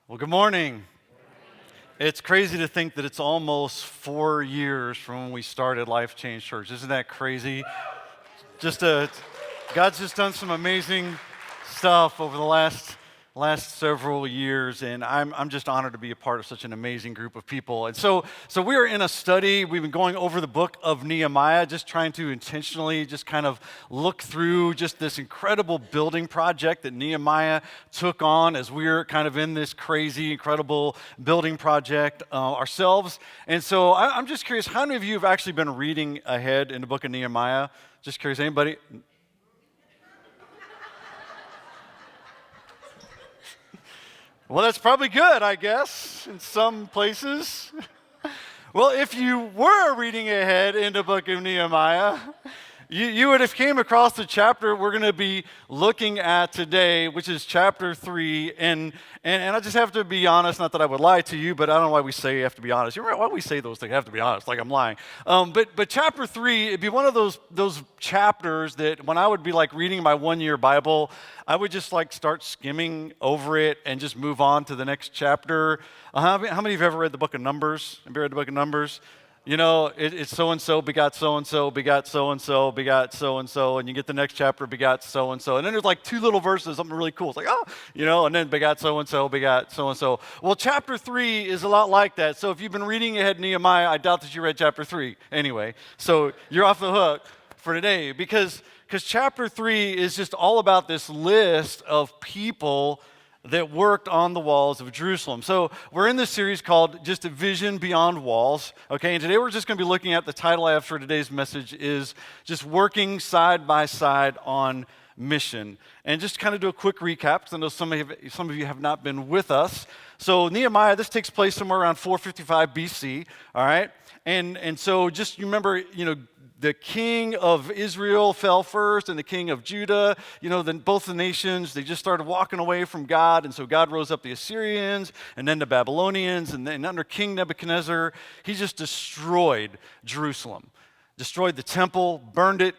Well, good morning. It's crazy to think that it's almost 4 years from when we started Life Change Church. Isn't that crazy? Just God's just done some amazing stuff over the last several years, and I'm just honored to be a part of such an amazing group of people. And so we are in a study. We've been going over the book of Nehemiah, just trying to intentionally just kind of look through just this incredible building project that Nehemiah took on as we're kind of in this crazy, incredible building project ourselves. And so I'm just curious, how many of you have actually been reading ahead in the book of Nehemiah? Just curious, anybody? Well, that's probably good, I guess, in some places. Well, if you were reading ahead in the book of Nehemiah, you would have came across the chapter we're going to be looking at today, which is chapter 3. And I just have to be honest, not that I would lie to you, but I don't know why we say you have to be honest. You're right, why do we say those things? You have to be honest, like I'm lying. But chapter 3, it'd be one of those chapters that when I would be like reading my one-year Bible, I would just like start skimming over it and just move on to the next chapter. How many of you have ever read the book of Numbers? Have you read the book of Numbers? You know, it's so-and-so begot so-and-so, begot so-and-so, begot so-and-so, and you get the next chapter, begot so-and-so. And then there's like two little verses, something really cool. It's like, oh, and then begot so-and-so, begot so-and-so. Well, chapter 3 is a lot like that. So if you've been reading ahead Nehemiah, I doubt that you read chapter 3 anyway. So you're off the hook for today because chapter 3 is just all about this list of people that worked on the walls of Jerusalem. So we're in this series called Just a Vision Beyond Walls, okay? And today we're just going to be looking at, the title I have for today's message is just working side by side on mission. And just kind of do a quick recap, because I know some of you have not been with us. So Nehemiah, this takes place somewhere around 455 BC, all right? And so just you remember, the king of Israel fell first and the king of Judah, then both the nations, they just started walking away from God. And so God rose up the Assyrians and then the Babylonians. And then under King Nebuchadnezzar, he just destroyed Jerusalem, destroyed the temple, burned it,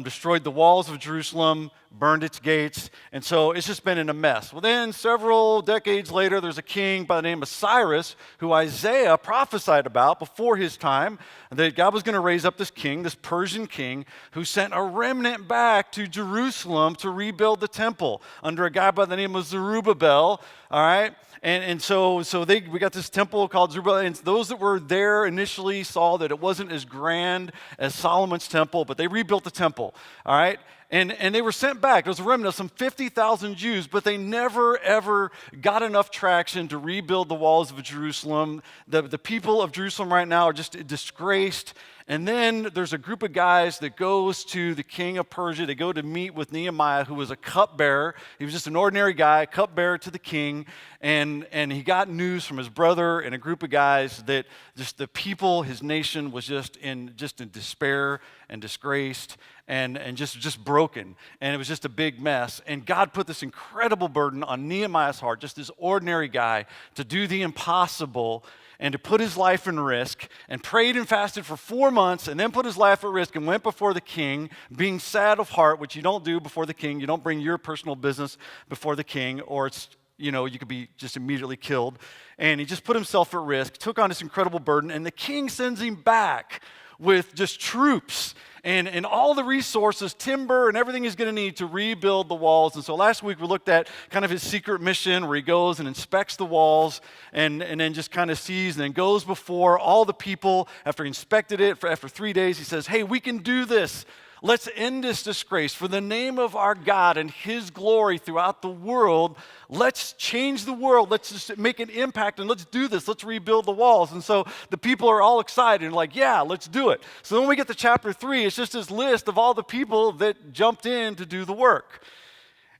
destroyed the walls of Jerusalem, burned its gates, and so it's just been in a mess. Well, then several decades later, there's a king by the name of Cyrus who Isaiah prophesied about before his time, that God was going to raise up this king, this Persian king, who sent a remnant back to Jerusalem to rebuild the temple under a guy by the name of Zerubbabel, all right? And so we got this temple called Zerubbabel, and those that were there initially saw that it wasn't as grand as Solomon's temple, but they rebuilt the temple, all right? And they were sent back. There was a remnant of some 50,000 Jews, but they never, ever got enough traction to rebuild the walls of Jerusalem. The people of Jerusalem right now are just disgraced. And then there's a group of guys that goes to the king of Persia. They go to meet with Nehemiah, who was a cupbearer. He was just an ordinary guy, cupbearer to the king. And he got news from his brother and a group of guys that just the people, his nation, was just in despair and disgraced and just broken. And it was just a big mess. And God put this incredible burden on Nehemiah's heart, just this ordinary guy, to do the impossible and to put his life in risk, and prayed and fasted for 4 months, and then put his life at risk and went before the king, being sad of heart, which you don't do before the king. You don't bring your personal business before the king, or it's, you could be just immediately killed. And he just put himself at risk, took on this incredible burden, and the king sends him back with just troops and all the resources, timber, and everything he's going to need to rebuild the walls. And so last week we looked at kind of his secret mission where he goes and inspects the walls and then just kind of sees and then goes before all the people. After he inspected it, after 3 days, he says, hey, we can do this. Let's end this disgrace for the name of our God and his glory throughout the world. Let's change the world. Let's just make an impact and let's do this. Let's rebuild the walls. And so the people are all excited and like, yeah, let's do it. So when we get to chapter 3, it's just this list of all the people that jumped in to do the work.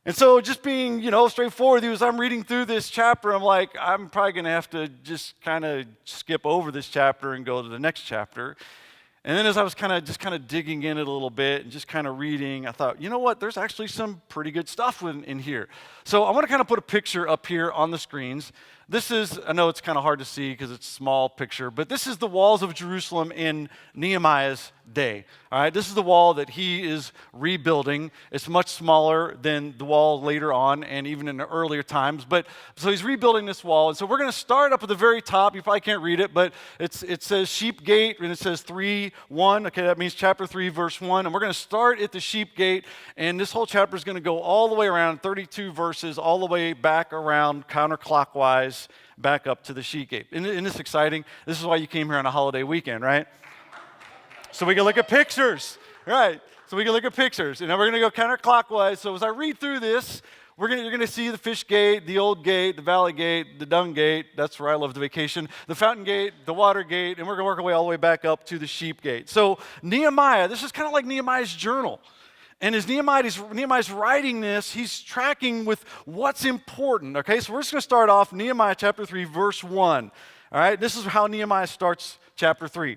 And so just being, straightforward with you, as I'm reading through this chapter, I'm like, I'm probably going to have to just kind of skip over this chapter and go to the next chapter. And then as I was kind of digging in it a little bit and just kind of reading, I thought, you know what, there's actually some pretty good stuff in here. So I want to kind of put a picture up here on the screens. This is, I know it's kind of hard to see because it's a small picture, but this is the walls of Jerusalem in Nehemiah's day. All right, this is the wall that he is rebuilding. It's much smaller than the wall later on and even in the earlier times. But so he's rebuilding this wall. And so we're going to start up at the very top. You probably can't read it, but it says sheep gate and it says 3:1. Okay, that means chapter 3, verse 1. And we're going to start at the sheep gate. And this whole chapter is going to go all the way around, 32 verses, all the way back around counterclockwise, back up to the sheep gate. Isn't this exciting? This is why you came here on a holiday weekend, right? So we can look at pictures, right? So we can look at pictures. And now we're going to go counterclockwise. So as I read through this, you're going to see the fish gate, the old gate, the valley gate, the dung gate. That's where I love to vacation. The fountain gate, the water gate, and we're going to work our way all the way back up to the sheep gate. So Nehemiah, this is kind of like Nehemiah's journal. And as Nehemiah's writing this, he's tracking with what's important, okay? So we're just going to start off Nehemiah chapter 3, verse 1. All right, this is how Nehemiah starts chapter 3.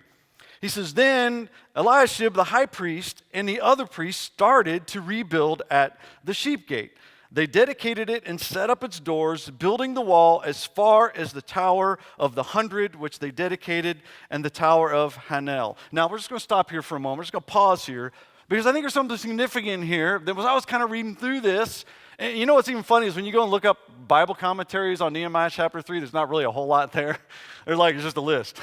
He says, then Eliashib, the high priest, and the other priests started to rebuild at the sheep gate. They dedicated it and set up its doors, building the wall as far as the Tower of the 100, which they dedicated, and the Tower of Hanel. Now, we're just going to stop here for a moment. We're just going to pause here, because I think there's something significant here that I was kind of reading through this. And you know what's even funny is when you go and look up Bible commentaries on Nehemiah chapter 3, there's not really a whole lot there. It's just a list.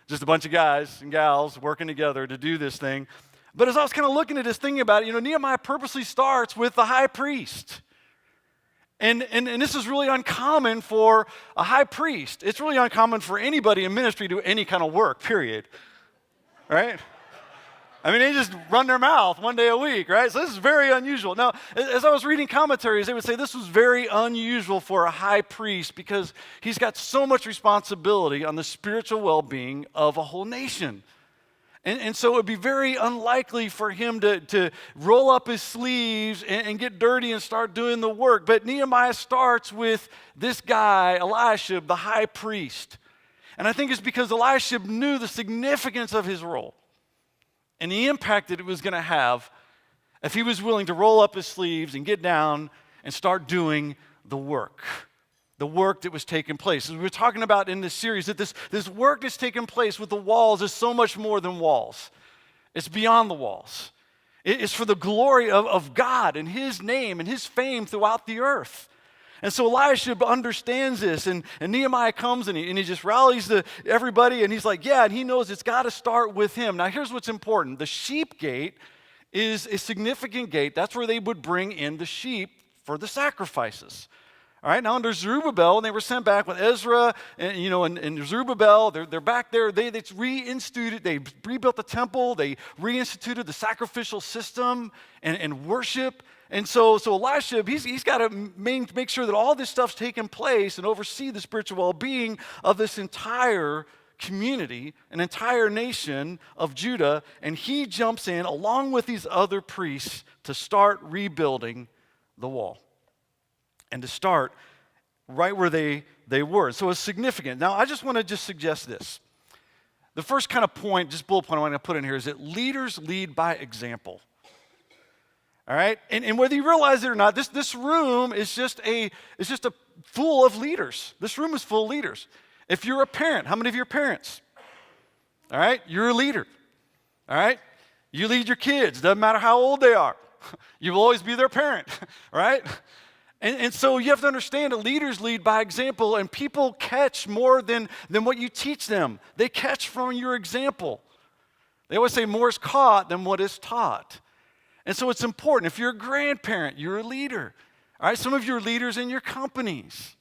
Just a bunch of guys and gals working together to do this thing. But as I was kind of looking at this, thinking about it, Nehemiah purposely starts with the high priest. And this is really uncommon for a high priest. It's really uncommon for anybody in ministry to do any kind of work, period. Right? I mean, they just run their mouth one day a week, right? So this is very unusual. Now, as I was reading commentaries, they would say this was very unusual for a high priest because he's got so much responsibility on the spiritual well-being of a whole nation. And so it would be very unlikely for him to roll up his sleeves and get dirty and start doing the work. But Nehemiah starts with this guy, Eliashib, the high priest. And I think it's because Eliashib knew the significance of his role and the impact that it was going to have if he was willing to roll up his sleeves and get down and start doing the work that was taking place. As we were talking about in this series, that this work that's taking place with the walls is so much more than walls. It's beyond the walls. It's for the glory of God and His name and His fame throughout the earth. And so Eliashib understands this, and Nehemiah comes and he just rallies everybody, and he's like, yeah, and he knows it's got to start with him. Now here's what's important. The sheep gate is a significant gate. That's where they would bring in the sheep for the sacrifices. All right, now under Zerubbabel, and they were sent back with Ezra, and Zerubbabel, they're back there. They rebuilt the temple, they reinstituted the sacrificial system and worship. And so Eliashib, he's got to make sure that all this stuff's taking place and oversee the spiritual well-being of this entire community, an entire nation of Judah, and he jumps in along with these other priests to start rebuilding the wall and to start right where they were. So it's significant. Now, I just want to suggest this. The first kind of point, just bullet point I want to put in here is that leaders lead by example. All right? And whether you realize it or not, this room is just full of leaders. This room is full of leaders. If you're a parent, how many of you are parents? All right? You're a leader. All right? You lead your kids. Doesn't matter how old they are. You will always be their parent. Right? And so you have to understand that leaders lead by example, and people catch more than what you teach them. They catch from your example. They always say more is caught than what is taught. And so it's important. If you're a grandparent, you're a leader. All right, some of you are leaders in your companies.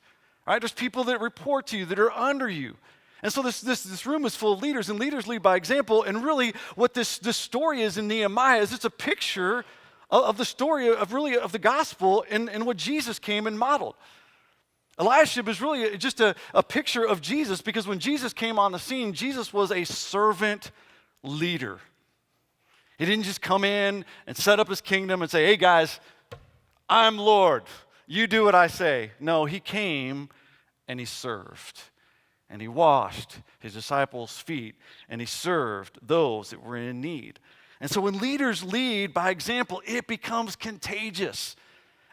All right, there's people that report to you that are under you. And so this room is full of leaders, and leaders lead by example. And really what this story is in Nehemiah is it's a picture of the story of the gospel and what Jesus came and modeled. Eliashib is really just a picture of Jesus, because when Jesus came on the scene, Jesus was a servant leader. He didn't just come in and set up his kingdom and say, hey guys, I'm Lord. You do what I say. No, he came and he served. And he washed his disciples' feet, and he served those that were in need. And so when leaders lead by example, it becomes contagious.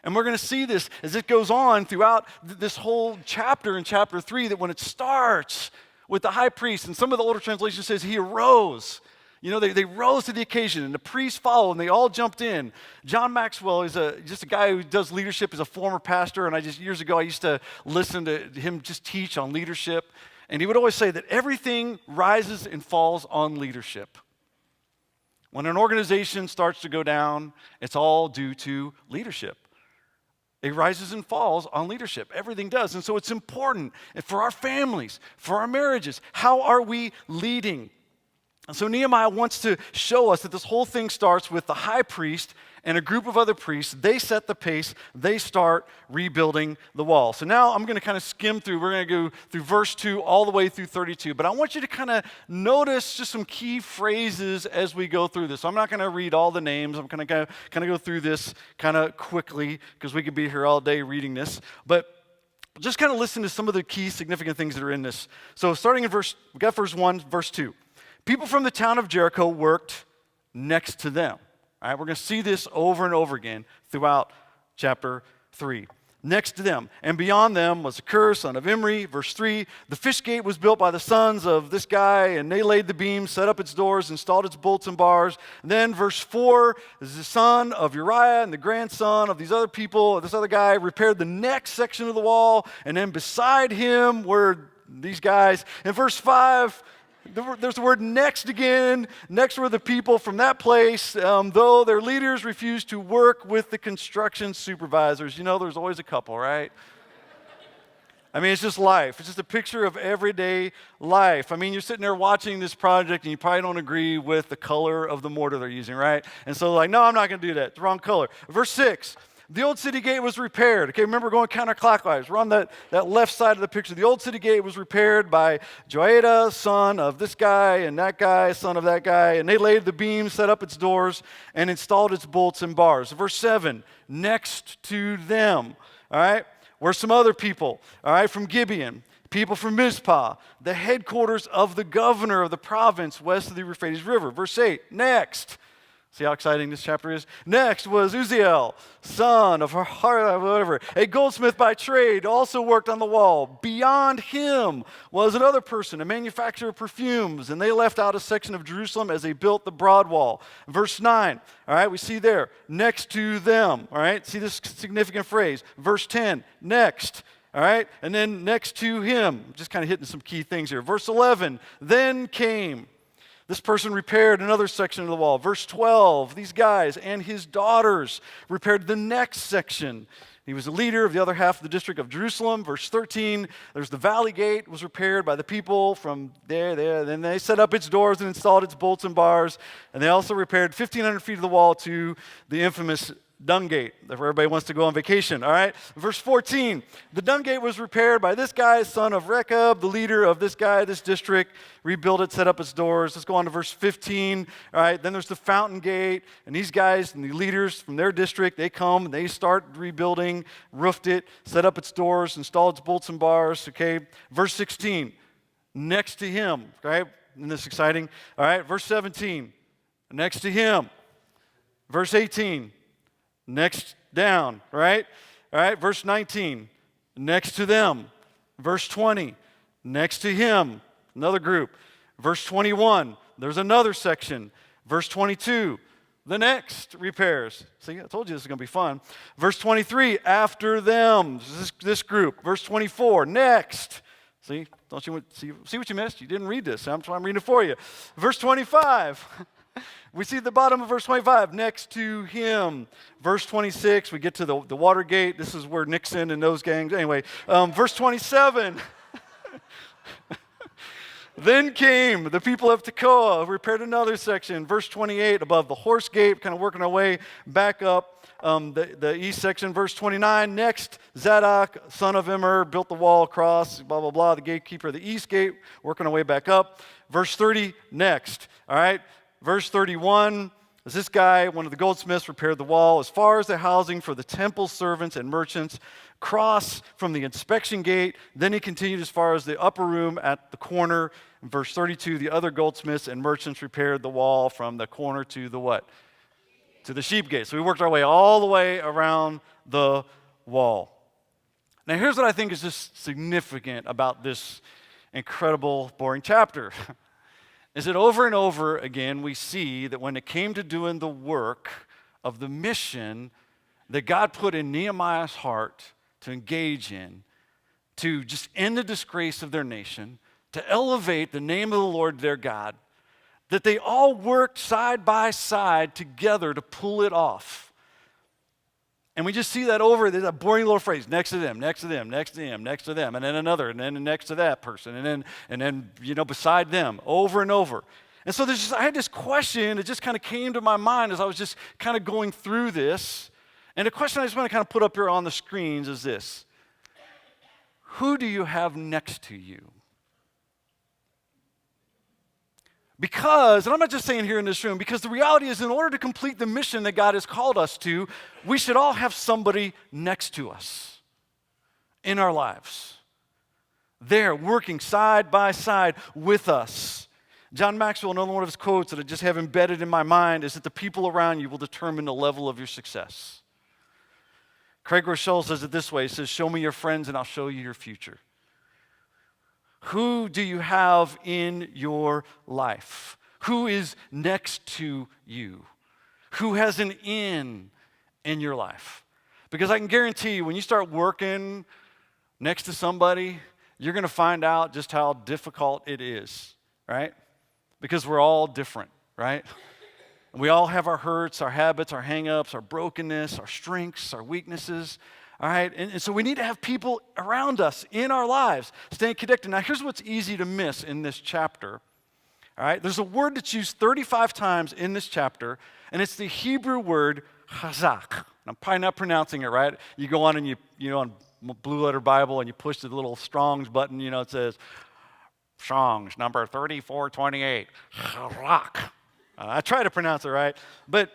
And we're going to see this as it goes on throughout this whole chapter in chapter 3, that when it starts with the high priest, and some of the older translations says he arose. You know, they rose to the occasion, and the priests followed, and they all jumped in. John Maxwell is just a guy who does leadership, is a former pastor, and years ago I used to listen to him just teach on leadership, and he would always say that everything rises and falls on leadership. When an organization starts to go down, it's all due to leadership. It rises and falls on leadership. Everything does. And so it's important for our families, for our marriages. How are we leading? And so Nehemiah wants to show us that this whole thing starts with the high priest and a group of other priests. They set the pace. They start rebuilding the wall. So now I'm going to kind of skim through. We're going to go through verse 2 all the way through 32. But I want you to kind of notice just some key phrases as we go through this. So I'm not going to read all the names. I'm going to kind of go through this kind of quickly because we could be here all day reading this. But just kind of listen to some of the key significant things that are in this. So starting in we got verse 1, verse 2. People from the town of Jericho worked next to them. All right, we're going to see this over and over again throughout chapter 3. Next to them. And beyond them was Akur, son of Imri. Verse 3, the fish gate was built by the sons of this guy, and they laid the beams, set up its doors, installed its bolts and bars. And then verse 4 is the son of Uriah and the grandson of these other people. This other guy repaired the next section of the wall, and then beside him were these guys. In verse 5, there's the word next again. Next were the people from that place, though their leaders refused to work with the construction supervisors. You know, there's always a couple, right? I mean, it's just life. It's just a picture of everyday life. I mean, you're sitting there watching this project, and you probably don't agree with the color of the mortar they're using, right? And so no, I'm not going to do that. It's the wrong color. Verse 6. The old city gate was repaired. Okay, remember going counterclockwise. We're on that left side of the picture. The old city gate was repaired by Joiada, son of this guy, and that guy, son of that guy. And they laid the beams, set up its doors, and installed its bolts and bars. Verse 7, next to them, all right, were some other people, all right, from Gibeon. People from Mizpah, the headquarters of the governor of the province west of the Euphrates River. Verse 8, next. See how exciting this chapter is? Next was Uzziel, son of whatever, a goldsmith by trade, also worked on the wall. Beyond him was another person, a manufacturer of perfumes, and they left out a section of Jerusalem as they built the broad wall. Verse 9, all right, we see there, next to them, all right? See this significant phrase. Verse 10, next. All right, and then next to him, just kind of hitting some key things here. Verse 11, then came. This person repaired another section of the wall. Verse 12, these guys and his daughters repaired the next section. He was the leader of the other half of the district of Jerusalem. Verse 13, there's the valley gate was repaired by the people from there. Then they set up its doors and installed its bolts and bars. And they also repaired 1,500 feet of the wall to the infamous dung gate, if everybody wants to go on vacation, all right? Verse 14, the dung gate was repaired by this guy, son of Rechab, the leader of this guy, this district, rebuilt it, set up its doors. Let's go on to verse 15, all right? Then there's the fountain gate, and these guys and the leaders from their district, they come, and they start rebuilding, roofed it, set up its doors, installed its bolts and bars, okay? Verse 16, next to him, right? Isn't this exciting? All right, verse 17, next to him. Verse 18, next down, right? All right, verse 19, next to them. Verse 20, next to him, another group. Verse 21, there's another section. Verse 22, the next repairs. See, I told you this is going to be fun. Verse 23, after them, this group. Verse 24, next. See, don't you see what you missed? You didn't read this. I'm reading it for you. Verse 25. We see at the bottom of verse 25, next to him. Verse 26, we get to the Watergate. This is where Nixon and those gangs. Anyway, verse 27. Then came the people of Tekoa, repaired another section. Verse 28, above the horse gate, kind of working our way back up the east section. Verse 29, next, Zadok, son of Immer, built the wall across, blah, blah, blah, the gatekeeper of the east gate, working our way back up. Verse 30, next, all right? Verse 31, as this guy, one of the goldsmiths, repaired the wall as far as the housing for the temple servants and merchants, cross from the inspection gate. Then he continued as far as the upper room at the corner. In verse 32, the other goldsmiths and merchants repaired the wall from the corner to the what? To the sheep gate. So we worked our way all the way around the wall. Now here's what I think is just significant about this incredible, boring chapter. is that over and over again we see that when it came to doing the work of the mission that God put in Nehemiah's heart to engage in, to just end the disgrace of their nation, to elevate the name of the Lord their God, that they all worked side by side together to pull it off. And we just see that over, there's a boring little phrase, next to them, next to them, next to them, next to them, and then another, and then next to that person, and then beside them, over and over. And so I had this question that just kind of came to my mind as I was just kind of going through this. And the question I just want to kind of put up here on the screens is this: who do you have next to you? Because, and I'm not just saying here in this room, because the reality is in order to complete the mission that God has called us to, we should all have somebody next to us in our lives. There, working side by side with us. John Maxwell, another one of his quotes that I just have embedded in my mind is that the people around you will determine the level of your success. Craig Rochelle says it this way, he says, show me your friends and I'll show you your future. Who do you have in your life? Who is next to you? Who has an in your life? Because I can guarantee you, when you start working next to somebody, you're going to find out just how difficult it is, right? Because we're all different, right? We all have our hurts, our habits, our hang-ups, our brokenness, our strengths, our weaknesses. All right, and so we need to have people around us in our lives staying connected. Now, here's what's easy to miss in this chapter. All right, there's a word that's used 35 times in this chapter, and it's the Hebrew word chazak. I'm probably not pronouncing it right. You go on and you on Blue Letter Bible and you push the little Strong's button. It says Strong's number 3428. Chazak. I try to pronounce it right, but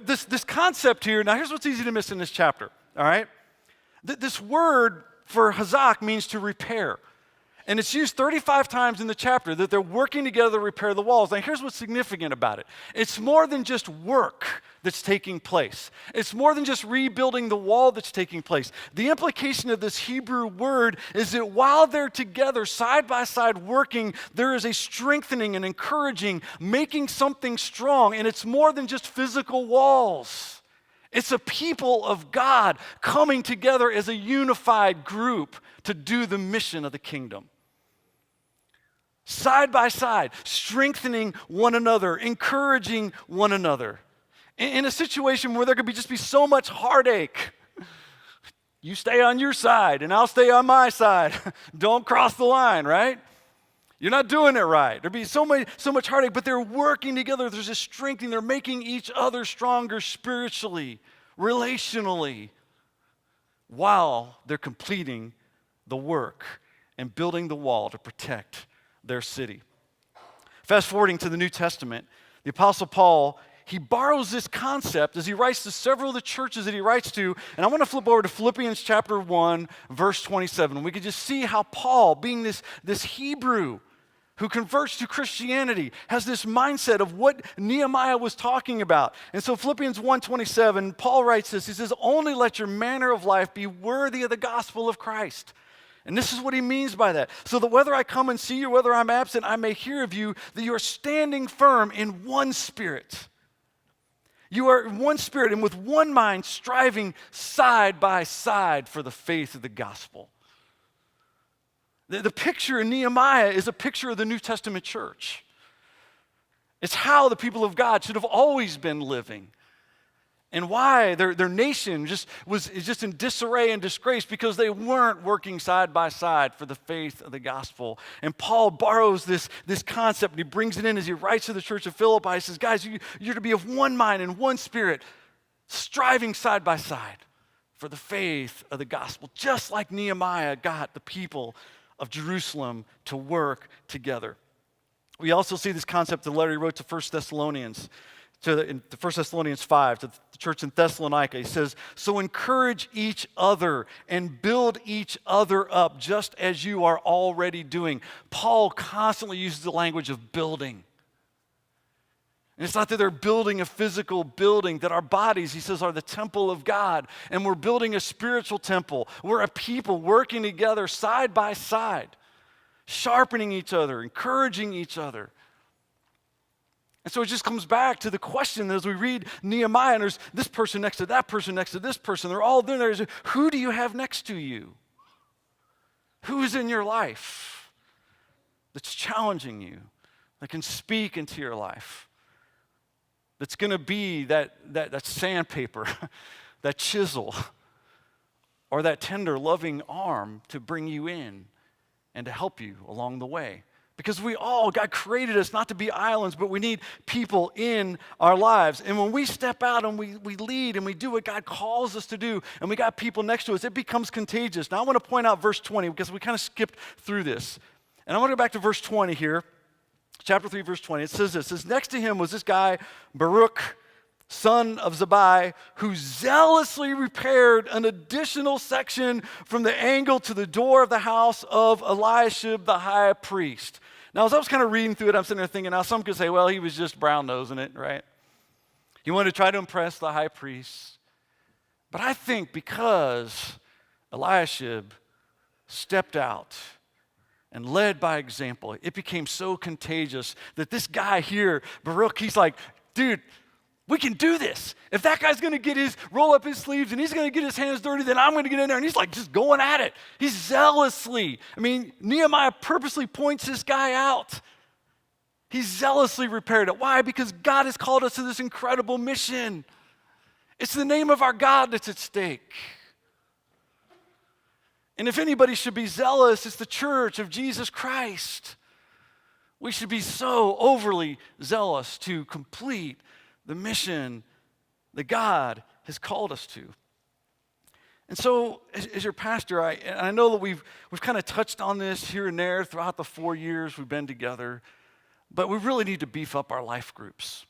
this concept here. Now, here's what's easy to miss in this chapter. All right. This word for chazak means to repair. And it's used 35 times in the chapter that they're working together to repair the walls. Now, here's what's significant about it. It's more than just work that's taking place. It's more than just rebuilding the wall that's taking place. The implication of this Hebrew word is that while they're together, side by side working, there is a strengthening and encouraging, making something strong. And it's more than just physical walls. It's a people of God coming together as a unified group to do the mission of the kingdom. Side by side, strengthening one another, encouraging one another. In a situation where there could just be so much heartache. You stay on your side and I'll stay on my side. Don't cross the line, right? You're not doing it right. There'd be so much heartache, but they're working together. There's a strengthening. They're making each other stronger spiritually, relationally, while they're completing the work and building the wall to protect their city. Fast forwarding to the New Testament, the Apostle Paul, he borrows this concept as he writes to several of the churches that he writes to. And I want to flip over to Philippians chapter 1, verse 27. We can just see how Paul, being this Hebrew who converts to Christianity, has this mindset of what Nehemiah was talking about. And so Philippians 1:27, Paul writes this. He says, only let your manner of life be worthy of the gospel of Christ. And this is what he means by that. So that whether I come and see you, whether I'm absent, I may hear of you, that you are standing firm in one spirit. You are in one spirit and with one mind, striving side by side for the faith of the gospel. The picture in Nehemiah is a picture of the New Testament church. It's how the people of God should have always been living. And why their nation was just in disarray and disgrace because they weren't working side by side for the faith of the gospel. And Paul borrows this concept and he brings it in as he writes to the church of Philippi. He says, guys, you're to be of one mind and one spirit, striving side by side for the faith of the gospel, just like Nehemiah got the people of Jerusalem to work together. We also see this concept in the letter he wrote to 1 Thessalonians. In 1 Thessalonians 5, to the church in Thessalonica, he says, so encourage each other and build each other up just as you are already doing. Paul constantly uses the language of building. And it's not that they're building a physical building, that our bodies, he says, are the temple of God. And we're building a spiritual temple. We're a people working together side by side, sharpening each other, encouraging each other. And so it just comes back to the question as we read Nehemiah, and there's this person next to that person next to this person. They're all there. Who do you have next to you? Who is in your life that's challenging you, that can speak into your life, that's going to be that sandpaper, that chisel, or that tender, loving arm to bring you in and to help you along the way? Because God created us not to be islands, but we need people in our lives. And when we step out and we lead and we do what God calls us to do, and we got people next to us, it becomes contagious. Now I want to point out verse 20 because we kind of skipped through this. And I want to go back to verse 20 here, chapter 3, verse 20. It says this. It says, next to him was this guy, Baruch, son of Zabai, who zealously repaired an additional section from the angle to the door of the house of Eliashib the high priest. Now, as I was kind of reading through it, I'm sitting there thinking, now some could say, well, he was just brown-nosing it, right? He wanted to try to impress the high priest. But I think because Eliashib stepped out and led by example, it became so contagious that this guy here, Baruch, he's like, dude, we can do this. If that guy's going to roll up his sleeves and he's going to get his hands dirty, then I'm going to get in there. And he's like just going at it. He's zealously. Nehemiah purposely points this guy out. He zealously repaired it. Why? Because God has called us to this incredible mission. It's the name of our God that's at stake. And if anybody should be zealous, it's the church of Jesus Christ. We should be so overly zealous to complete the mission that God has called us to. And so, as your pastor, I know that we've kind of touched on this here and there throughout the 4 years we've been together, but we really need to beef up our life groups.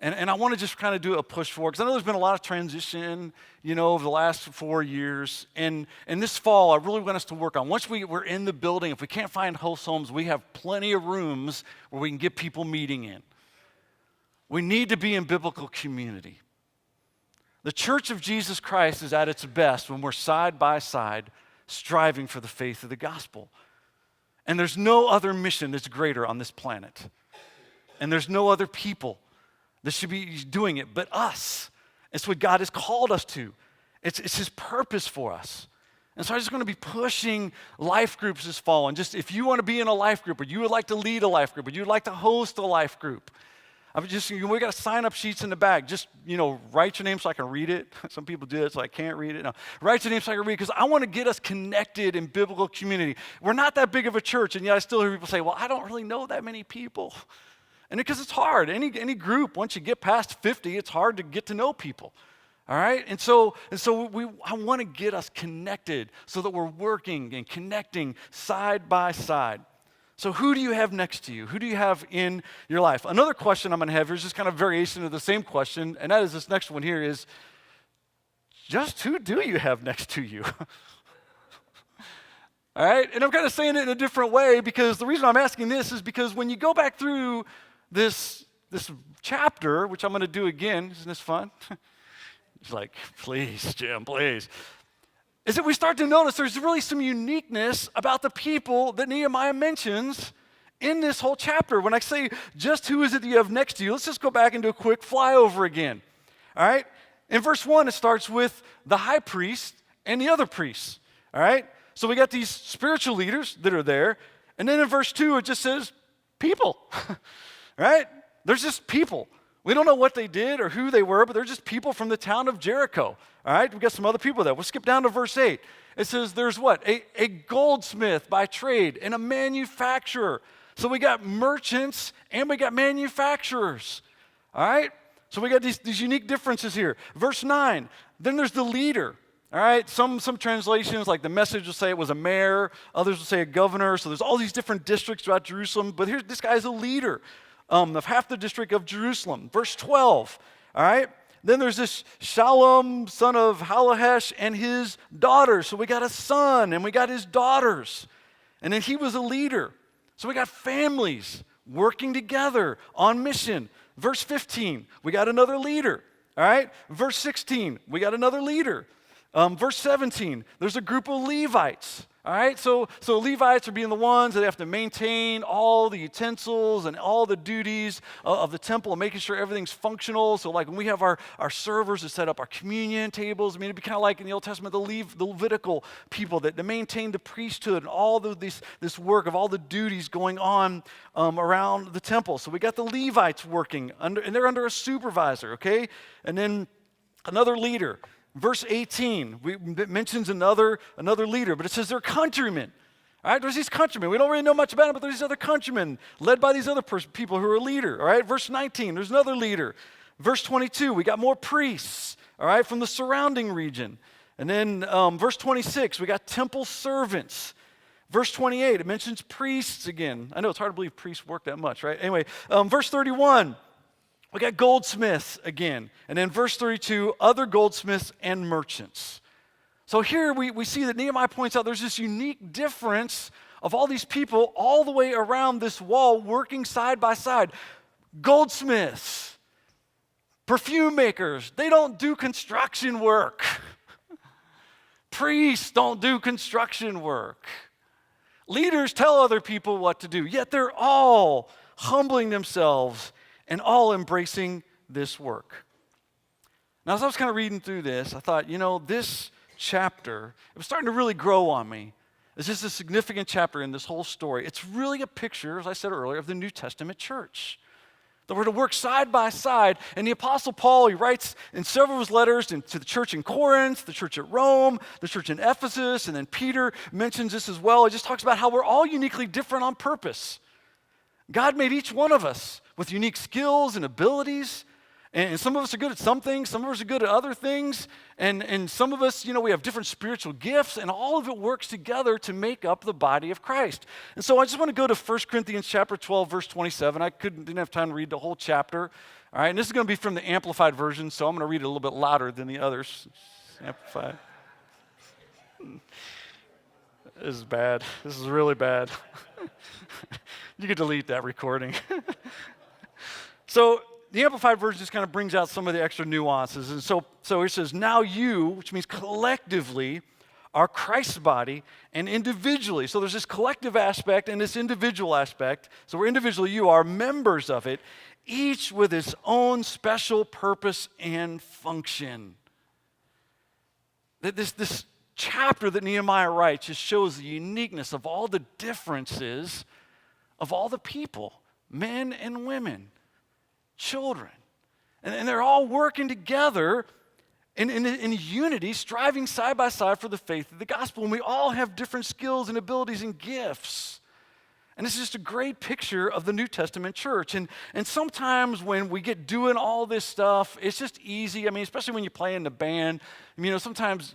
And I want to just kind of do a push forward, because I know there's been a lot of transition, over the last 4 years. And this fall, I really want us to work on, once we're in the building, if we can't find host homes, we have plenty of rooms where we can get people meeting in. We need to be in biblical community. The church of Jesus Christ is at its best when we're side by side striving for the faith of the gospel. And there's no other mission that's greater on this planet. And there's no other people that should be doing it but us. It's what God has called us to. It's His purpose for us. And so I'm just going to be pushing life groups this fall. And just if you want to be in a life group, or you would like to lead a life group, or you'd like to host a life group, we got sign-up sheets in the back. Just, write your name so I can read it. Some people do it so I can't read it. No, write your name so I can read it, because I want to get us connected in biblical community. We're not that big of a church, and yet I still hear people say, well, I don't really know that many people. And because it's hard. Any group, once you get past 50, it's hard to get to know people. All right? And so I want to get us connected so that we're working and connecting side by side. So who do you have next to you? Who do you have in your life? Another question I'm going to have here is just kind of variation of the same question, and that is this next one here is, just who do you have next to you? All right? And I'm kind of saying it in a different way, because the reason I'm asking this is because when you go back through this chapter, which I'm going to do again, isn't this fun? It's like, please, Jim, please. Is that we start to notice there's really some uniqueness about the people that Nehemiah mentions in this whole chapter. When I say just who is it that you have next to you, let's just go back and do a quick flyover again. All right? In verse 1, it starts with the high priest and the other priests. All right? So we got these spiritual leaders that are there. And then in verse 2, it just says people. Right? There's just people. We don't know what they did or who they were, but they're just people from the town of Jericho. All right? We've got some other people there. We'll skip down to verse 8. It says there's what? A goldsmith by trade and a manufacturer. So we got merchants and we got manufacturers. All right? So we got these unique differences here. Verse 9, then there's the leader. All right? Some translations, like the Message, will say it was a mayor. Others will say a governor. So there's all these different districts throughout Jerusalem. But this guy's a leader of half the district of Jerusalem. Verse 12, all right? Then there's this Shalom, son of Halahesh, and his daughters. So we got a son, and we got his daughters. And then he was a leader. So we got families working together on mission. Verse 15, we got another leader. All right? Verse 16, we got another leader. Verse 17, there's a group of Levites. All right, so Levites are being the ones that have to maintain all the utensils and all the duties of the temple and making sure everything's functional. So like when we have our servers to set up our communion tables, I mean, it'd be kind of like in the Old Testament, the Levitical people that maintain the priesthood and all of this work of all the duties going on around the temple. So we got the Levites working, and they're under a supervisor, okay? And then another leader. Verse 18, it mentions another leader, but it says they're countrymen. All right, there's these countrymen. We don't really know much about them, but there's these other countrymen led by these other people who are a leader. All right, verse 19, there's another leader. Verse 22, we got more priests, all right, from the surrounding region. And then verse 26, we got temple servants. Verse 28, it mentions priests again. I know it's hard to believe priests work that much, right? Anyway, verse 31, we got goldsmiths again. And then verse 32, other goldsmiths and merchants. So here we see that Nehemiah points out there's this unique difference of all these people all the way around this wall working side by side. Goldsmiths, perfume makers, they don't do construction work. Priests don't do construction work. Leaders tell other people what to do, yet they're all humbling themselves and all embracing this work. Now, as I was kind of reading through this, I thought, this chapter, it was starting to really grow on me. It's just a significant chapter in this whole story. It's really a picture, as I said earlier, of the New Testament church. That we're to work side by side. And the Apostle Paul, he writes in several of his letters to the church in Corinth, the church at Rome, the church in Ephesus, and then Peter mentions this as well. He just talks about how we're all uniquely different on purpose. God made each one of us with unique skills and abilities. And some of us are good at some things, some of us are good at other things, and some of us, we have different spiritual gifts, and all of it works together to make up the body of Christ. And so I just want to go to 1 Corinthians chapter 12, verse 27. I didn't have time to read the whole chapter. All right, and this is going to be from the Amplified version, so I'm going to read it a little bit louder than the others. Amplified. This is bad. This is really bad. You can delete that recording. So the Amplified version just kind of brings out some of the extra nuances. And so it says, now you, which means collectively, are Christ's body and individually. So there's this collective aspect and this individual aspect. So we're individually, you are members of it, each with its own special purpose and function. This chapter that Nehemiah writes just shows the uniqueness of all the differences of all the people, men and women, children. And they're all working together in unity, striving side by side for the faith of the gospel. And we all have different skills and abilities and gifts. And this is just a great picture of the New Testament church. And sometimes when we get doing all this stuff, it's just easy. I mean, especially when you play in the band. Sometimes,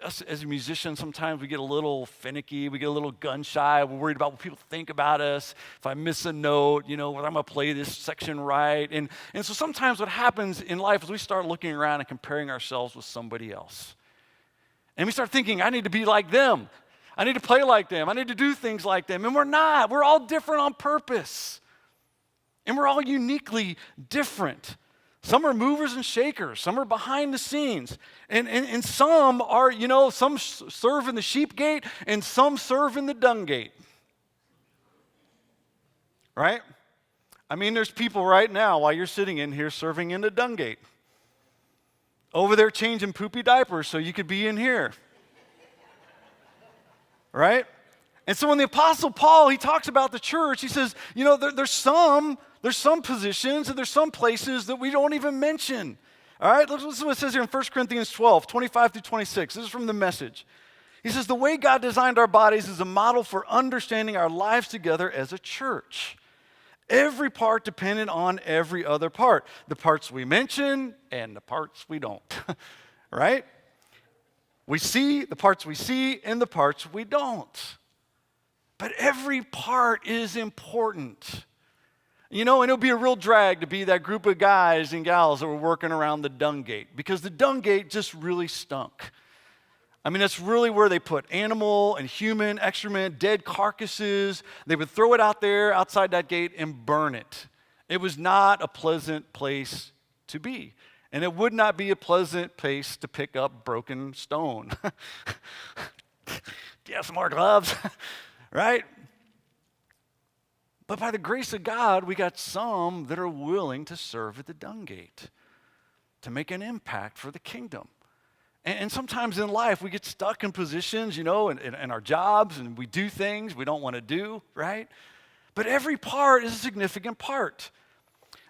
us as a musician, sometimes we get a little finicky. We get a little gun shy. We're worried about what people think about us. If I miss a note, whether I'm going to play this section right. And so sometimes what happens in life is we start looking around and comparing ourselves with somebody else. And we start thinking, I need to be like them. I need to play like them. I need to do things like them. And we're not. We're all different on purpose. And we're all uniquely different. Some are movers and shakers. Some are behind the scenes. And some are, some serve in the sheep gate and some serve in the dung gate. Right? I mean, there's people right now while you're sitting in here serving in the dung gate. Over there changing poopy diapers so you could be in here. Right? And so when the Apostle Paul, he talks about the church, he says, there's some positions and there's some places that we don't even mention. All right? Listen to what it says here in 1 Corinthians 12, 25 through 26. This is from the Message. He says, the way God designed our bodies is a model for understanding our lives together as a church. Every part dependent on every other part. The parts we mention and the parts we don't. Right? We see the parts we see and the parts we don't. But every part is important. And it'll be a real drag to be that group of guys and gals that were working around the dung gate because the dung gate just really stunk. I mean, that's really where they put animal and human excrement, dead carcasses. They would throw it out there outside that gate and burn it. It was not a pleasant place to be. And it would not be a pleasant place to pick up broken stone. Yeah, some more gloves, right? But by the grace of God, we got some that are willing to serve at the dung gate, to make an impact for the kingdom. And sometimes in life, we get stuck in positions, in our jobs, and we do things we don't want to do, right? But every part is a significant part.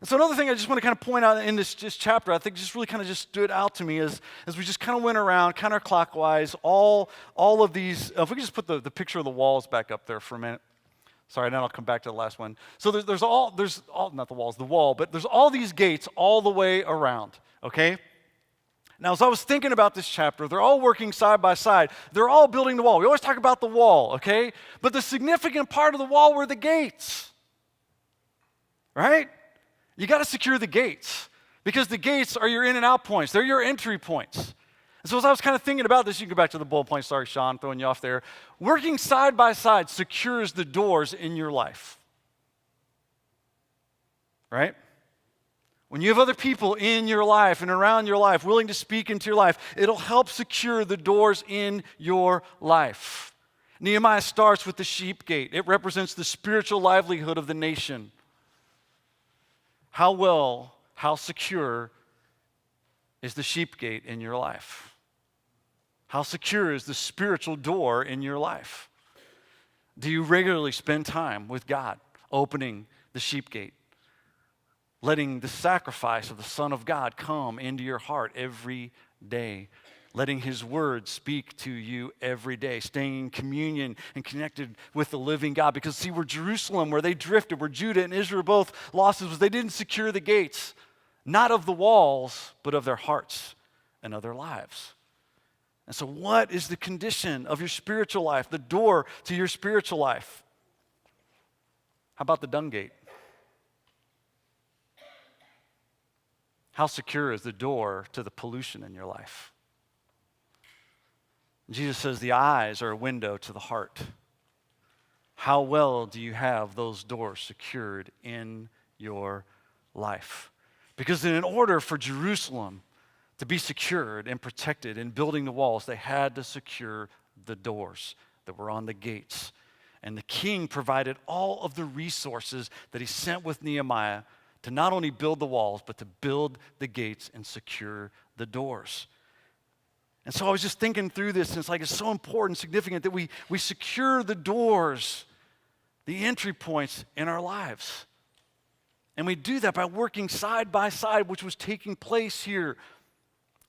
And so another thing I just want to kind of point out in this chapter, I think just really kind of just stood out to me is as we just kind of went around counterclockwise, all of these, if we could just put the picture of the walls back up there for a minute. Sorry, then I'll come back to the last one. So there's all, not the walls, the wall, but there's all these gates all the way around, okay? Now, as I was thinking about this chapter, they're all working side by side. They're all building the wall. We always talk about the wall, okay? But the significant part of the wall were the gates, right? You got to secure the gates because the gates are your in and out points. They're your entry points. And so as I was kind of thinking about this, you can go back to the bullet point. Sorry, Sean, throwing you off there. Working side by side secures the doors in your life, right? When you have other people in your life and around your life willing to speak into your life, it'll help secure the doors in your life. Nehemiah starts with the sheep gate. It represents the spiritual livelihood of the nation. How secure is the sheep gate in your life? How secure is the spiritual door in your life? Do you regularly spend time with God, opening the sheep gate, letting the sacrifice of the Son of God come into your heart every day, letting His Word speak to you every day, staying in communion and connected with the living God? Because see, where Jerusalem, where they drifted, where Judah and Israel both lost, was they didn't secure the gates, not of the walls, but of their hearts and of their lives. And so what is the condition of your spiritual life, the door to your spiritual life? How about the dung gate? How secure is the door to the pollution in your life? Jesus says the eyes are a window to the heart. How well do you have those doors secured in your life? Because in order for Jerusalem to be secured and protected in building the walls, they had to secure the doors that were on the gates. And the king provided all of the resources that he sent with Nehemiah to not only build the walls, but to build the gates and secure the doors. And so I was just thinking through this, and it's so important, significant that we secure the doors, the entry points in our lives. And we do that by working side by side, which was taking place here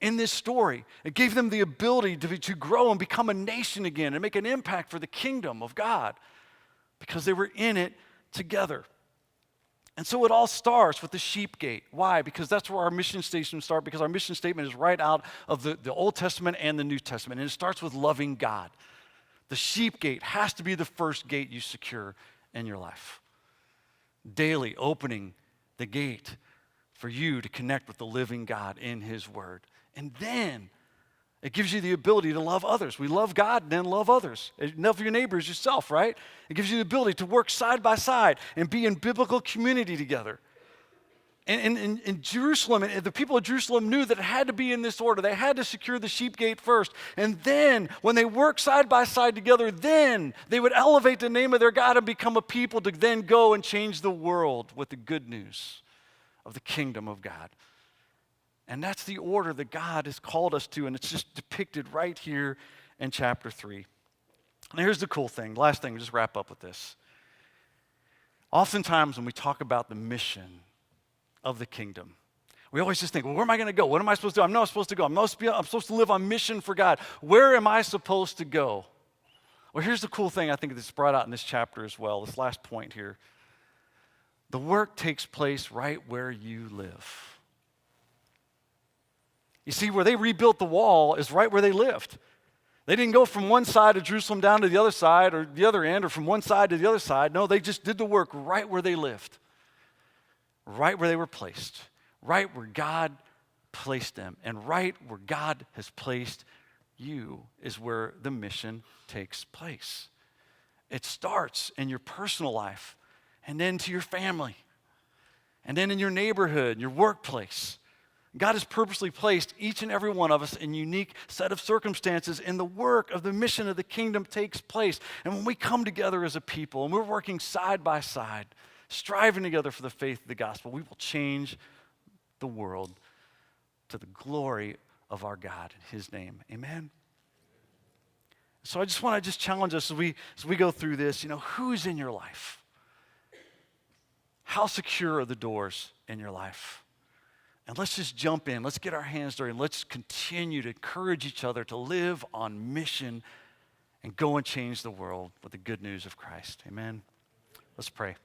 in this story. It gave them the ability to grow and become a nation again and make an impact for the kingdom of God because they were in it together. And so it all starts with the sheep gate. Why? Because that's where our mission statements start, because our mission statement is right out of the Old Testament and the New Testament. And it starts with loving God. The sheep gate has to be the first gate you secure in your life. Daily opening the gate for you to connect with the living God in His Word. And then it gives you the ability to love others. We love God and then love others. Love your neighbors yourself, right? It gives you the ability to work side by side and be in biblical community together. And in Jerusalem, and the people of Jerusalem knew that it had to be in this order. They had to secure the sheep gate first. And then when they worked side by side together, then they would elevate the name of their God and become a people to then go and change the world with the good news of the kingdom of God. And that's the order that God has called us to, and it's just depicted right here in chapter 3. And here's the cool thing. Last thing, we'll just wrap up with this. Oftentimes when we talk about the mission of the kingdom, we always just think, well, where am I going to go? What am I supposed to do? I'm not supposed to go. I'm supposed to live on mission for God. Where am I supposed to go? Well, here's the cool thing I think that's brought out in this chapter as well, this last point here. The work takes place right where you live. You see, where they rebuilt the wall is right where they lived. They didn't go from one side of Jerusalem down to the other side or the other end or from one side to the other side. No, they just did the work right where they lived, right where they were placed, right where God placed them. And right where God has placed you is where the mission takes place. It starts in your personal life and then to your family and then in your neighborhood, your workplace. God has purposely placed each and every one of us in unique set of circumstances, and the work of the mission of the kingdom takes place. And when we come together as a people and we're working side by side, striving together for the faith of the gospel, we will change the world to the glory of our God in his name. Amen. So I just want to challenge us as we go through this, who's in your life? How secure are the doors in your life? And let's just jump in. Let's get our hands dirty, and let's continue to encourage each other to live on mission and go and change the world with the good news of Christ. Amen. Let's pray.